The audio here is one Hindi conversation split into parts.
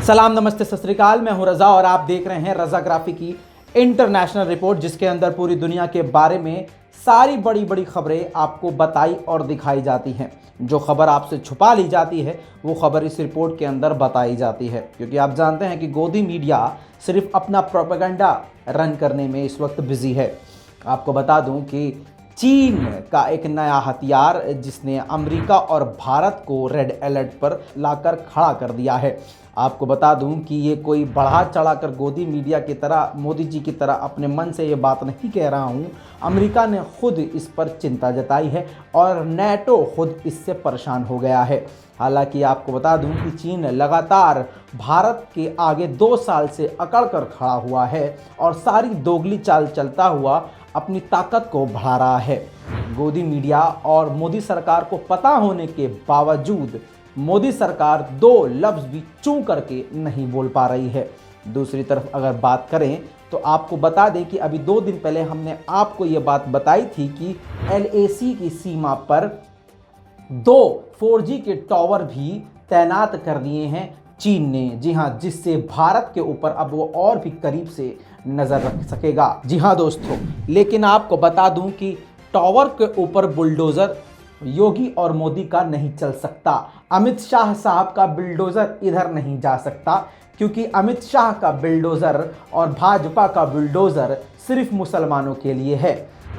सलाम, नमस्ते, सत श्री अकाल। मैं हूं रजा और आप देख रहे हैं रजाग्राफी की इंटरनेशनल रिपोर्ट, जिसके अंदर पूरी दुनिया के बारे में सारी बड़ी बड़ी खबरें आपको बताई और दिखाई जाती हैं। जो खबर आपसे छुपा ली जाती है वो खबर इस रिपोर्ट के अंदर बताई जाती है, क्योंकि आप जानते हैं कि गोदी मीडिया सिर्फ अपना प्रोपेगेंडा रन करने में इस वक्त बिजी है। आपको बता दूं कि चीन का एक नया हथियार जिसने अमेरिका और भारत को रेड अलर्ट पर लाकर खड़ा कर दिया है। आपको बता दूं कि ये कोई बढ़ा चढ़ाकर गोदी मीडिया की तरह, मोदी जी की तरह अपने मन से ये बात नहीं कह रहा हूं। अमेरिका ने खुद इस पर चिंता जताई है और नेटो खुद इससे परेशान हो गया है। हालांकि आपको बता दूं कि चीन लगातार भारत के आगे 2 साल से अकड़ कर खड़ा हुआ है और सारी दोगली चाल चलता हुआ अपनी ताकत को बढ़ा रहा है। गोदी मीडिया और मोदी सरकार को पता होने के बावजूद मोदी सरकार 2 लफ्ज़ भी चूं करके नहीं बोल पा रही है। दूसरी तरफ अगर बात करें तो आपको बता दें कि अभी 2 दिन पहले हमने आपको ये बात बताई थी कि LAC की सीमा पर 2 4G के टावर भी तैनात कर दिए हैं चीन ने। जी हाँ, जिससे भारत के ऊपर अब वो और भी करीब से नज़र रख सकेगा। जी हाँ दोस्तों, लेकिन आपको बता दूं कि टावर के ऊपर बुलडोज़र योगी और मोदी का नहीं चल सकता। अमित शाह साहब का बुलडोज़र इधर नहीं जा सकता, क्योंकि अमित शाह का बुलडोज़र और भाजपा का बुलडोज़र सिर्फ मुसलमानों के लिए है।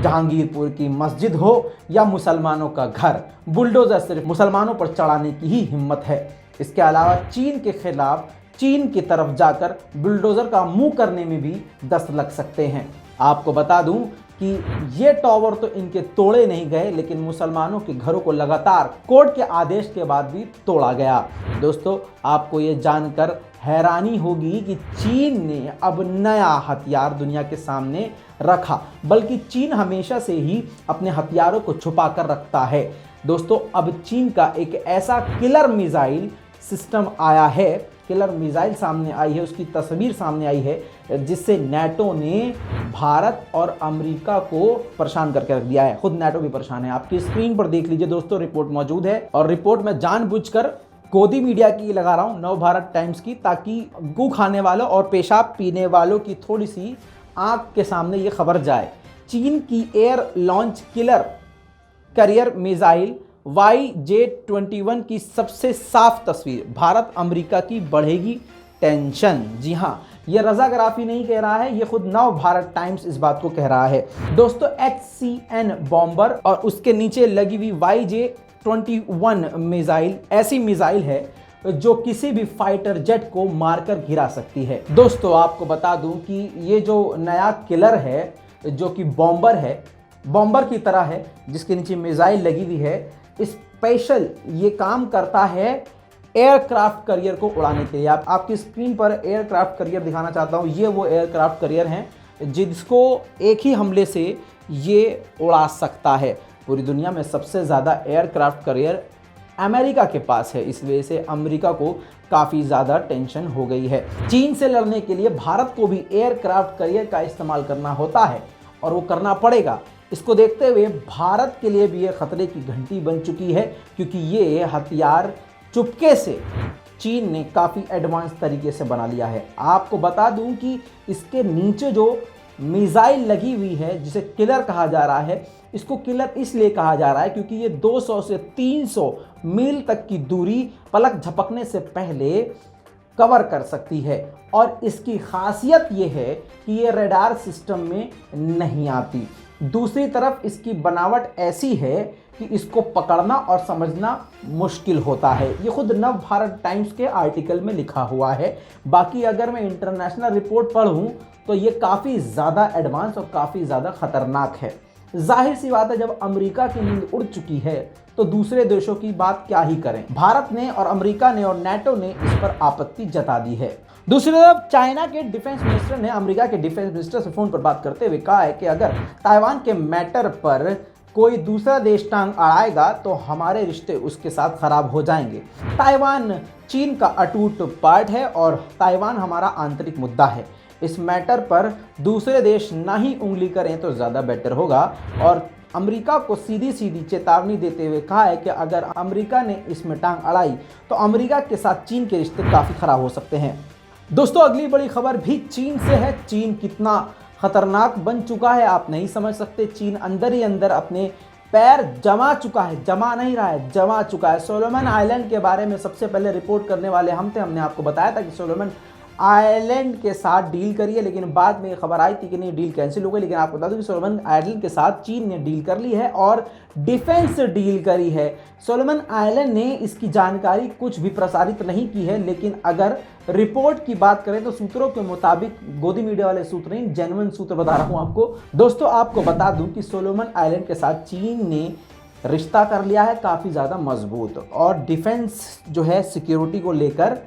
जहांगीरपुर की मस्जिद हो या मुसलमानों का घर, बुलडोज़र सिर्फ मुसलमानों पर चढ़ाने की ही हिम्मत है। इसके अलावा चीन के खिलाफ चीन की तरफ जाकर बुलडोज़र का मुंह करने में भी 10 लग सकते हैं। आपको बता दूं कि ये टावर तो इनके तोड़े नहीं गए, लेकिन मुसलमानों के घरों को लगातार कोर्ट के आदेश के बाद भी तोड़ा गया। दोस्तों, आपको ये जानकर हैरानी होगी कि चीन ने अब नया हथियार दुनिया के सामने रखा, बल्कि चीन हमेशा से ही अपने हथियारों को छुपा कर रखता है। दोस्तों, अब चीन का एक ऐसा किलर मिसाइल सिस्टम आया है, किलर मिसाइल सामने आई है, उसकी तस्वीर सामने आई है, जिससे नेटो ने भारत और अमेरिका को परेशान करके रख दिया है। खुद नेटो भी परेशान है। आपकी स्क्रीन पर देख लीजिए दोस्तों, रिपोर्ट मौजूद है और रिपोर्ट में जानबूझकर गोदी मीडिया की लगा रहा हूँ, नव भारत टाइम्स की, ताकि गू खाने वालों और पेशाब पीने वालों की थोड़ी सी आंख के सामने ये खबर जाए। चीन की air launch killer career missile YJ-21 की सबसे साफ तस्वीर। भारत अमेरिका की बढ़ेगी टेंशन। जी हाँ, ये रजाग्राफी नहीं कह रहा है, ये खुद नव भारत टाइम्स इस बात को कह रहा है। दोस्तों, HCN बॉम्बर और उसके नीचे लगी हुई YJ-21 मिसाइल ऐसी मिसाइल है जो किसी भी फाइटर जेट को मारकर गिरा सकती है। दोस्तों, आपको बता दूं कि ये जो नया किलर है, जो कि बॉम्बर है, बॉम्बर की तरह है, जिसके नीचे मिसाइल लगी हुई है, स्पेशल ये काम करता है एयरक्राफ्ट करियर को उड़ाने के लिए। आपकी स्क्रीन पर एयरक्राफ्ट करियर दिखाना चाहता हूँ। ये वो एयरक्राफ्ट करियर हैं जिसको एक ही हमले से ये उड़ा सकता है। पूरी दुनिया में सबसे ज़्यादा एयरक्राफ्ट करियर अमेरिका के पास है, इस वजह से अमेरिका को काफ़ी ज़्यादा टेंशन हो गई है। चीन से लड़ने के लिए भारत को भी एयरक्राफ्ट करियर का इस्तेमाल करना होता है और वो करना पड़ेगा। इसको देखते हुए भारत के लिए भी ये खतरे की घंटी बन चुकी है, क्योंकि ये हथियार चुपके से चीन ने काफ़ी एडवांस तरीके से बना लिया है। आपको बता दूं कि इसके नीचे जो मिसाइल लगी हुई है, जिसे किलर कहा जा रहा है, इसको किलर इसलिए कहा जा रहा है क्योंकि ये 200 से 300 मील तक की दूरी पलक झपकने से पहले कवर कर सकती है। और इसकी खासियत ये है कि ये रडार सिस्टम में नहीं आती। दूसरी तरफ इसकी बनावट ऐसी है कि इसको पकड़ना और समझना मुश्किल होता है। ये खुद नव भारत टाइम्स के आर्टिकल में लिखा हुआ है। बाकी अगर मैं इंटरनेशनल रिपोर्ट पढ़ूं तो ये काफ़ी ज़्यादा एडवांस और काफ़ी ज़्यादा ख़तरनाक है। जाहिर सी बात है, जब अमेरिका की नींद उड़ चुकी है तो दूसरे देशों की बात क्या ही करें। भारत ने और अमेरिका ने और नेटो ने इस पर आपत्ति जता दी है। दूसरी तरफ चाइना के डिफेंस मिनिस्टर ने अमेरिका के डिफेंस मिनिस्टर से फ़ोन पर बात करते हुए कहा है कि अगर ताइवान के मैटर पर कोई दूसरा देश टांग अड़ाएगा तो हमारे रिश्ते उसके साथ खराब हो जाएंगे। ताइवान चीन का अटूट पार्ट है और ताइवान हमारा आंतरिक मुद्दा है। इस मैटर पर दूसरे देश ना ही उंगली करें तो ज़्यादा बेटर होगा। और अमेरिका को सीधी सीधी चेतावनी देते हुए कहा है कि अगर अमेरिका ने इसमें टांग अड़ाई तो अमेरिका के साथ चीन के रिश्ते काफ़ी खराब हो सकते हैं। दोस्तों, अगली बड़ी खबर भी चीन से है। चीन कितना खतरनाक बन चुका है आप नहीं समझ सकते। चीन अंदर ही अंदर अपने पैर जमा चुका है, जमा नहीं रहा है, जमा चुका है। सोलोमन आइलैंड के बारे में सबसे पहले रिपोर्ट करने वाले हम थे। हमने आपको बताया था कि सोलोमन आइलैंड के साथ डील करिए, लेकिन बाद में खबर आई थी कि नहीं, डील कैंसिल हो गई। लेकिन आपको बता दूं कि सोलोमन आइलैंड के साथ चीन ने डील कर ली है और डिफेंस डील करी है। सोलोमन आइलैंड ने इसकी जानकारी कुछ भी प्रसारित नहीं की है, लेकिन अगर रिपोर्ट की बात करें तो सूत्रों के मुताबिक, गोदी मीडिया वाले सूत्र नहीं, जेन्युइन सूत्र बता रहा हूं आपको। दोस्तों, आपको बता दूं कि सोलोमन आइलैंड के साथ चीन ने रिश्ता कर लिया है काफ़ी ज़्यादा मजबूत, और डिफेंस जो है सिक्योरिटी को लेकर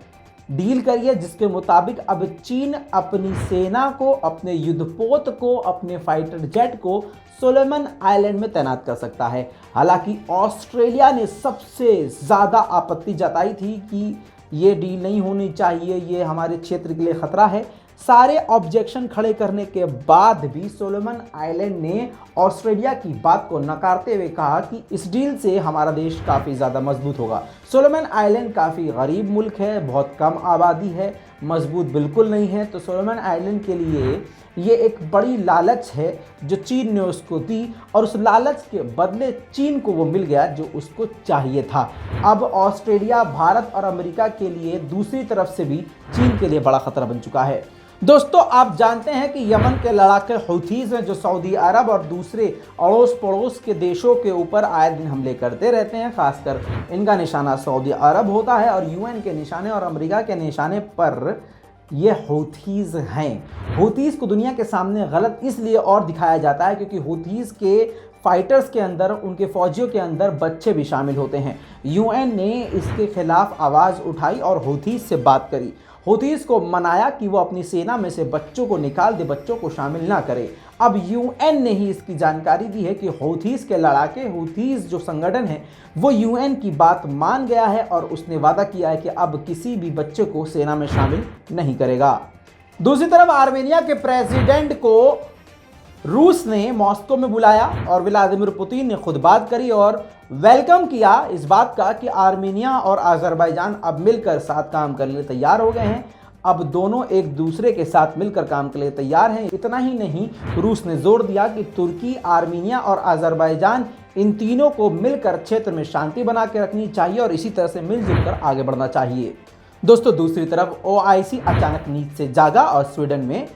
डील करी है, जिसके मुताबिक अब चीन अपनी सेना को, अपने युद्धपोत को, अपने फाइटर जेट को सोलोमन आइलैंड में तैनात कर सकता है। हालांकि ऑस्ट्रेलिया ने सबसे ज़्यादा आपत्ति जताई थी कि ये डील नहीं होनी चाहिए, ये हमारे क्षेत्र के लिए खतरा है। सारे ऑब्जेक्शन खड़े करने के बाद भी सोलोमन आइलैंड ने ऑस्ट्रेलिया की बात को नकारते हुए कहा कि इस डील से हमारा देश काफ़ी ज़्यादा मजबूत होगा। सोलोमन आइलैंड काफ़ी गरीब मुल्क है, बहुत कम आबादी है, मजबूत बिल्कुल नहीं है। तो सोलोमन आइलैंड के लिए ये एक बड़ी लालच है जो चीन ने उसको दी, और उस लालच के बदले चीन को वो मिल गया जो उसको चाहिए था। अब ऑस्ट्रेलिया, भारत और अमेरिका के लिए दूसरी तरफ से भी चीन के लिए बड़ा खतरा बन चुका है। दोस्तों, आप जानते हैं कि यमन के लड़ाके हौथीज़ हैं जो सऊदी अरब और दूसरे अड़ोस पड़ोस के देशों के ऊपर आए दिन हमले करते रहते हैं। खासकर इनका निशाना सऊदी अरब होता है, और यूएन के निशाने और अमेरिका के निशाने पर ये हौथीज़ हैं। हौथीज़ को दुनिया के सामने गलत इसलिए और दिखाया जाता है क्योंकि हौथीज़ के फाइटर्स के अंदर, उनके फौजियों के अंदर बच्चे भी शामिल होते हैं। यूएन ने इसके खिलाफ आवाज़ उठाई और हौथीज़ से बात करी, हौथीज़ को मनाया कि वो अपनी सेना में से बच्चों को निकाल दे, बच्चों को शामिल ना करे। अब यूएन ने ही इसकी जानकारी दी है कि हौथीज़ के लड़ाके, हौथीज़ जो संगठन है वो यूएन की बात मान गया है और उसने वादा किया है कि अब किसी भी बच्चे को सेना में शामिल नहीं करेगा। दूसरी तरफ आर्मेनिया के प्रेसिडेंट को रूस ने मॉस्को में बुलाया और व्लादिमीर पुतिन ने खुद बात करी और वेलकम किया इस बात का कि आर्मेनिया और अज़रबैजान अब मिलकर साथ काम करने के लिए तैयार हो गए हैं। अब दोनों एक दूसरे के साथ मिलकर काम करने के लिए तैयार हैं। इतना ही नहीं, रूस ने जोर दिया कि तुर्की, आर्मेनिया और अज़रबैजान इन तीनों को मिलकर क्षेत्र में शांति बना के रखनी चाहिए और इसी तरह से मिलजुल कर आगे बढ़ना चाहिए। दोस्तों, दूसरी तरफ ओआईसी अचानक नींद से जागा और स्वीडन में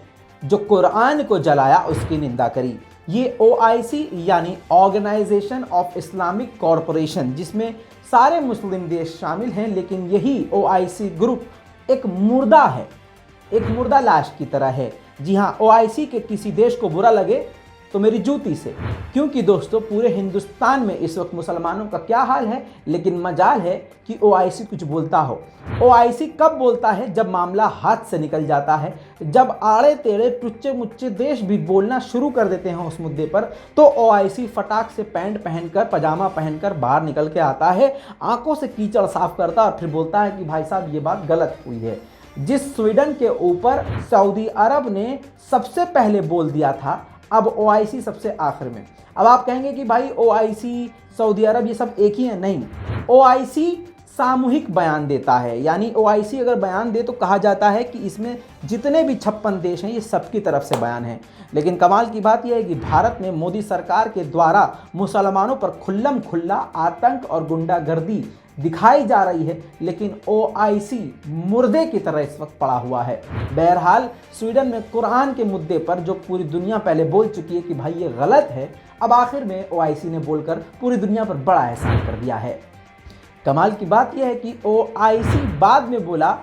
जो कुरान को जलाया उसकी निंदा करी। ये ओआईसी यानी ऑर्गेनाइजेशन ऑफ इस्लामिक कॉरपोरेशन, जिसमें सारे मुस्लिम देश शामिल हैं, लेकिन यही ओआईसी ग्रुप एक मुर्दा है, एक मुर्दा लाश की तरह है। जी हाँ, ओआईसी के किसी देश को बुरा लगे तो मेरी जूती से, क्योंकि दोस्तों पूरे हिंदुस्तान में इस वक्त मुसलमानों का क्या हाल है, लेकिन मजाल है कि ओआईसी कुछ बोलता हो। ओआईसी कब बोलता है? जब मामला हाथ से निकल जाता है, जब आड़े टेढ़े टुच्चे मुच्चे देश भी बोलना शुरू कर देते हैं उस मुद्दे पर, तो ओआईसी फटाक से पैंट पहनकर, पजामा पहनकर बाहर निकल के आता है, आंखों से कीचड़ साफ करता और फिर बोलता है कि भाई साहब ये बात गलत हुई है। जिस स्वीडन के ऊपर सऊदी अरब ने सबसे पहले बोल दिया था, अब ओआईसी सबसे आखिर में। अब आप कहेंगे कि भाई ओआईसी, सऊदी अरब ये सब एक ही है। नहीं, ओआईसी सामूहिक बयान देता है, यानी ओआईसी अगर बयान दे तो कहा जाता है कि इसमें जितने भी 56 देश हैं ये सबकी तरफ से बयान है। लेकिन कमाल की बात यह है कि भारत में मोदी सरकार के द्वारा मुसलमानों पर खुल्लम खुल्ला आतंक और गुंडागर्दी दिखाई जा रही है, लेकिन ओआईसी मुर्दे की तरह इस वक्त पड़ा हुआ है। बहरहाल, स्वीडन में कुरान के मुद्दे पर जो पूरी दुनिया पहले बोल चुकी है कि भाई ये गलत है, अब आखिर में ओआईसी ने बोलकर पूरी दुनिया पर बड़ा एहसान कर दिया है। कमाल की बात यह है कि ओआईसी बाद में बोला,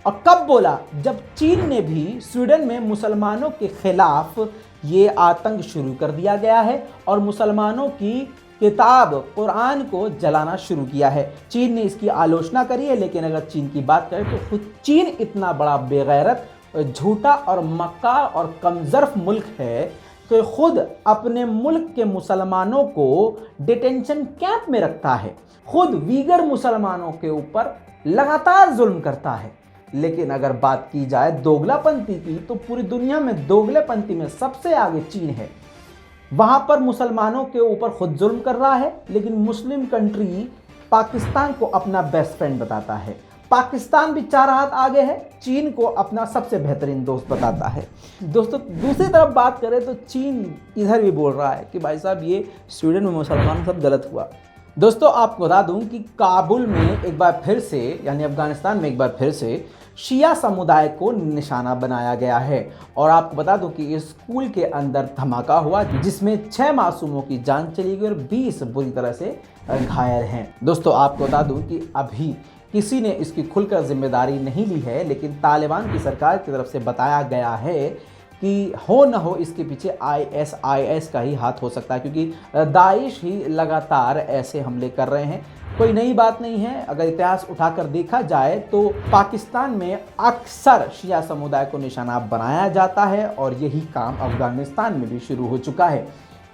और कब बोला? जब चीन ने भी स्वीडन में मुसलमानों के खिलाफ ये आतंक शुरू कर दिया गया है और मुसलमानों की किताब कुरान को जलाना शुरू किया है। चीन ने इसकी आलोचना करी है, लेकिन अगर चीन की बात करें तो खुद चीन इतना बड़ा बेगैरत, झूठा और मक्कार और कमजर्फ मुल्क है कि खुद अपने मुल्क के मुसलमानों को डिटेंशन कैंप में रखता है, खुद वीगर मुसलमानों के ऊपर लगातार जुल्म करता है। लेकिन अगर बात की जाए दोगलापंथी की, तो पूरी दुनिया में दोगलेपंथी में सबसे आगे चीन है। वहां पर मुसलमानों के ऊपर खुद जुल्म कर रहा है, लेकिन मुस्लिम कंट्री पाकिस्तान को अपना बेस्ट फ्रेंड बताता है। पाकिस्तान भी 4 हाथ आगे है, चीन को अपना सबसे बेहतरीन दोस्त बताता है। दोस्तों दूसरी तरफ बात करें तो चीन इधर भी बोल रहा है कि भाई साहब ये स्वीडन में मुसलमान सब गलत हुआ। दोस्तों आपको बता दूं कि काबुल में एक बार फिर से, यानी अफगानिस्तान में एक बार फिर से शिया समुदाय को निशाना बनाया गया है। और आपको बता दूं कि इस स्कूल के अंदर धमाका हुआ जिसमें 6 मासूमों की जान चली गई और 20 बुरी तरह से घायल हैं। दोस्तों आपको बता दूं कि अभी किसी ने इसकी खुलकर जिम्मेदारी नहीं ली है, लेकिन तालिबान की सरकार की तरफ से बताया गया है कि हो न हो इसके पीछे ISIS का ही हाथ हो सकता है, क्योंकि दाइश ही लगातार ऐसे हमले कर रहे हैं। कोई नई बात नहीं है। अगर इतिहास उठाकर देखा जाए तो पाकिस्तान में अक्सर शिया समुदाय को निशाना बनाया जाता है और यही काम अफगानिस्तान में भी शुरू हो चुका है।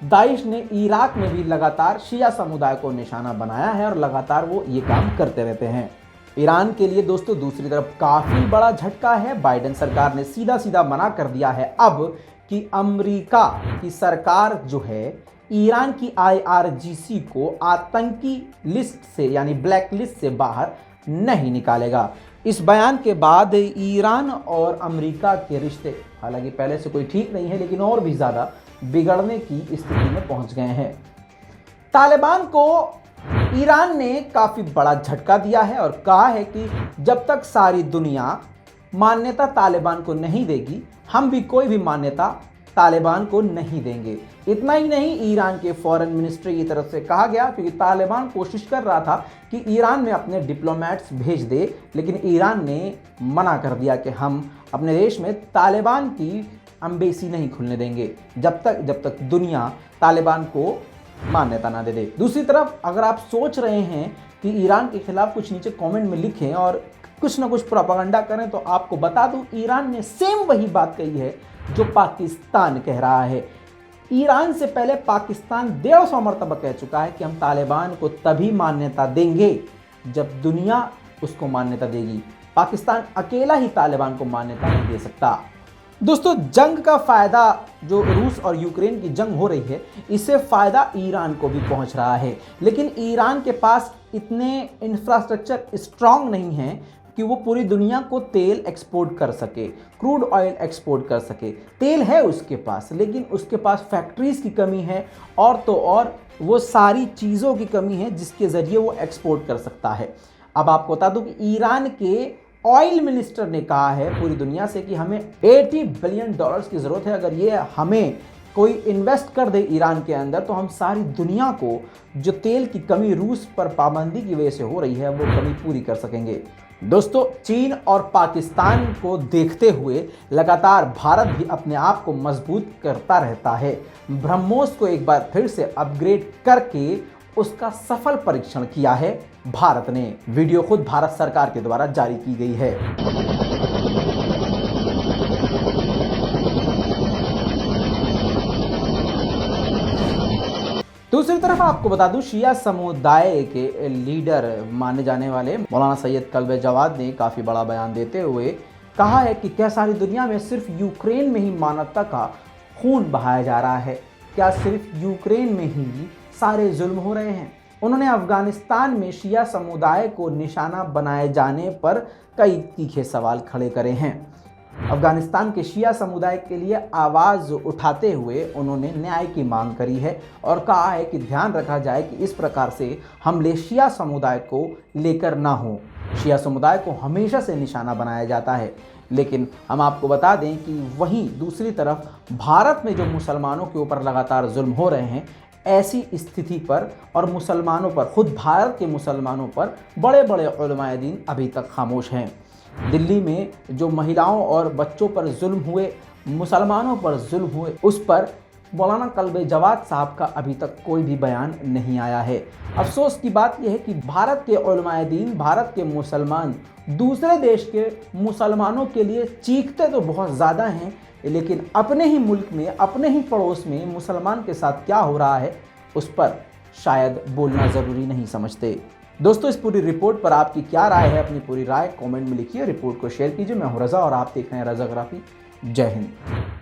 दाइश ने इराक में भी लगातार शिया समुदाय को निशाना बनाया है और लगातार वो ये काम करते रहते हैं। ईरान के लिए दोस्तों दूसरी तरफ काफ़ी बड़ा झटका है। बाइडेन सरकार ने सीधा सीधा मना कर दिया है अब कि अमेरिका की सरकार जो है ईरान की IRGC को आतंकी लिस्ट से, यानी ब्लैक लिस्ट से बाहर नहीं निकालेगा। इस बयान के बाद ईरान और अमेरिका के रिश्ते हालांकि पहले से कोई ठीक नहीं है, लेकिन और भी ज़्यादा बिगड़ने की स्थिति में पहुंच गए हैं। तालिबान को ईरान ने काफ़ी बड़ा झटका दिया है और कहा है कि जब तक सारी दुनिया मान्यता तालिबान को नहीं देगी, हम भी कोई भी मान्यता तालिबान को नहीं देंगे। इतना ही नहीं, ईरान के फॉरेन मिनिस्ट्री की तरफ से कहा गया, क्योंकि तालिबान कोशिश कर रहा था कि ईरान में अपने डिप्लोमेट्स भेज दे, लेकिन ईरान ने मना कर दिया कि हम अपने देश में तालिबान की एम्बेसी नहीं खुलने देंगे जब तक दुनिया तालिबान को मान्यता ना दे दे। दूसरी तरफ अगर आप सोच रहे हैं कि ईरान के खिलाफ कुछ नीचे कमेंट में लिखें और कुछ ना कुछ प्रोपेगेंडा करें, तो आपको बता दूं ईरान ने सेम वही बात कही है जो पाकिस्तान कह रहा है। ईरान से पहले पाकिस्तान 150 मरतबा कह चुका है कि हम तालिबान को तभी मान्यता देंगे जब दुनिया उसको मान्यता देगी। पाकिस्तान अकेला ही तालिबान को मान्यता नहीं दे सकता। दोस्तों जंग का फ़ायदा, जो रूस और यूक्रेन की जंग हो रही है, इससे फ़ायदा ईरान को भी पहुंच रहा है, लेकिन ईरान के पास इतने इंफ्रास्ट्रक्चर स्ट्रांग नहीं है कि वो पूरी दुनिया को तेल एक्सपोर्ट कर सके, क्रूड ऑयल एक्सपोर्ट कर सके। तेल है उसके पास, लेकिन उसके पास फैक्ट्रीज़ की कमी है और तो और वो सारी चीज़ों की कमी है जिसके ज़रिए वो एक्सपोर्ट कर सकता है। अब आपको बता दूं कि ईरान के ऑयल मिनिस्टर ने कहा है पूरी दुनिया से कि हमें $80 बिलियन की ज़रूरत है। अगर ये हमें कोई इन्वेस्ट कर दे ईरान के अंदर, तो हम सारी दुनिया को जो तेल की कमी रूस पर पाबंदी की वजह से हो रही है वो कमी पूरी कर सकेंगे। दोस्तों चीन और पाकिस्तान को देखते हुए लगातार भारत भी अपने आप को मजबूत करता रहता है। ब्रह्मोस को एक बार फिर से अपग्रेड करके उसका सफल परीक्षण किया है भारत ने। वीडियो खुद भारत सरकार के द्वारा जारी की गई है। दूसरी तरफ आपको बता दूं, शिया समुदाय के लीडर माने जाने वाले मौलाना सैयद कल्बे जवाद ने काफ़ी बड़ा बयान देते हुए कहा है कि क्या सारी दुनिया में सिर्फ यूक्रेन में ही मानवता का खून बहाया जा रहा है? क्या सिर्फ यूक्रेन में ही सारे जुल्म हो रहे हैं? उन्होंने अफगानिस्तान में शिया समुदाय को निशाना बनाए जाने पर कई तीखे सवाल खड़े करे हैं। अफगानिस्तान के शिया समुदाय के लिए आवाज़ उठाते हुए उन्होंने न्याय की मांग करी है और कहा है कि ध्यान रखा जाए कि इस प्रकार से हमले शिया समुदाय को लेकर ना हो। शिया समुदाय को हमेशा से निशाना बनाया जाता है, लेकिन हम आपको बता दें कि वहीं दूसरी तरफ भारत में जो मुसलमानों के ऊपर लगातार जुल्म हो रहे हैं, ऐसी स्थिति पर और मुसलमानों पर, खुद भारत के मुसलमानों पर बड़े बड़े उलमाए दीन अभी तक खामोश हैं। दिल्ली में जो महिलाओं और बच्चों पर जुल्म हुए, मुसलमानों पर जुल्म हुए, उस पर मौलाना कल्बे जवाद साहब का अभी तक कोई भी बयान नहीं आया है। अफसोस की बात यह है कि भारत के उलमाए दीन, भारत के मुसलमान दूसरे देश के मुसलमानों के लिए चीखते तो बहुत ज़्यादा हैं, लेकिन अपने ही मुल्क में, अपने ही पड़ोस में मुसलमान के साथ क्या हो रहा है उस पर शायद बोलना ज़रूरी नहीं समझते। दोस्तों इस पूरी रिपोर्ट पर आपकी क्या राय है? अपनी पूरी राय कमेंट में लिखिए, रिपोर्ट को शेयर कीजिए। मैं हूं रज़ा और आप देख रहे हैं रज़ाग्राफी। जय हिंद।